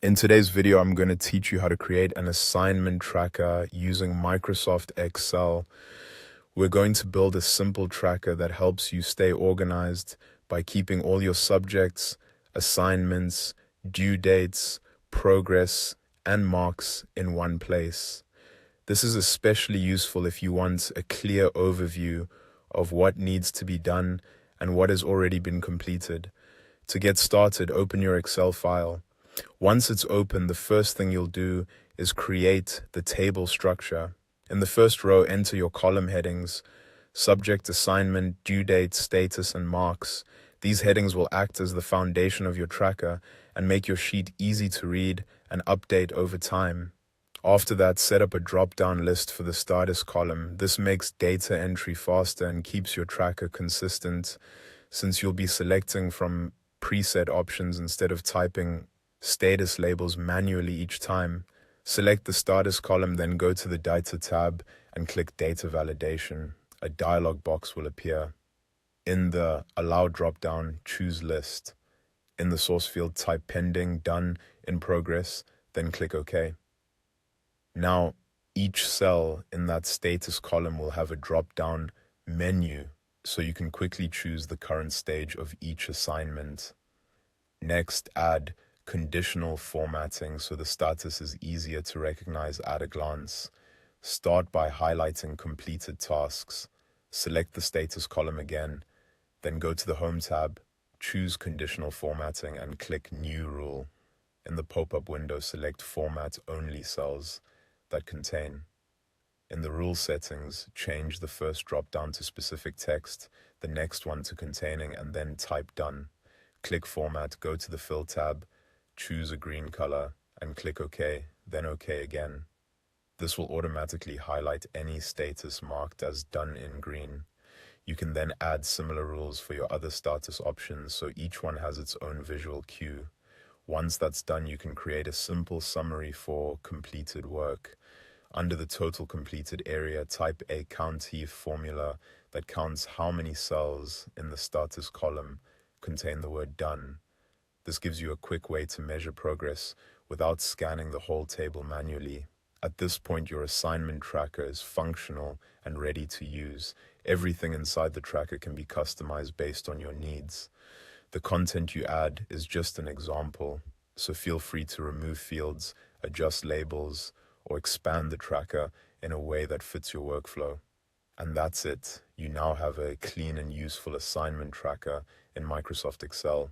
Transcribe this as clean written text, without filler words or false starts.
In today's video, I'm going to teach you how to create an assignment tracker using Microsoft Excel. We're going to build a simple tracker that helps you stay organized by keeping all your subjects, assignments, due dates, progress, and marks in one place. This is especially useful if you want a clear overview of what needs to be done and what has already been completed. To get started, open your Excel file. Once it's open, the first thing you'll do is create the table structure. In the first row, enter your column headings: subject, assignment, due date, status, and marks. These headings will act as the foundation of your tracker and make your sheet easy to read and update over time. After that, set up a drop-down list for the status column. This makes data entry faster and keeps your tracker consistent, since you'll be selecting from preset options instead of typing status labels manually each time. Select the status column, then go to the Data tab and click Data Validation. A dialog box will appear. In the Allow dropdown, choose List. In the source field, type Pending, Done, In Progress, then click OK. Now, each cell in that status column will have a drop-down menu, so you can quickly choose the current stage of each assignment. Next, add conditional formatting so the status is easier to recognize at a glance. Start by highlighting completed tasks. Select the status column again, then go to the Home tab, choose conditional formatting and click New Rule. In the pop-up window, select Format Only cells that contain. In the rule settings, change the first drop-down to specific text, the next one to containing, and then type Done. Click Format, go to the Fill tab, choose a green color, and click OK, then OK again. This will automatically highlight any status marked as done in green. You can then add similar rules for your other status options, so each one has its own visual cue. Once that's done, you can create a simple summary for completed work. Under the total completed area, type a COUNTIE formula that counts how many cells in the status column contain the word done. This gives you a quick way to measure progress without scanning the whole table manually. At this point, your assignment tracker is functional and ready to use. Everything inside the tracker can be customized based on your needs. The content you add is just an example, so feel free to remove fields, adjust labels, or expand the tracker in a way that fits your workflow. And that's it. You now have a clean and useful assignment tracker in Microsoft Excel.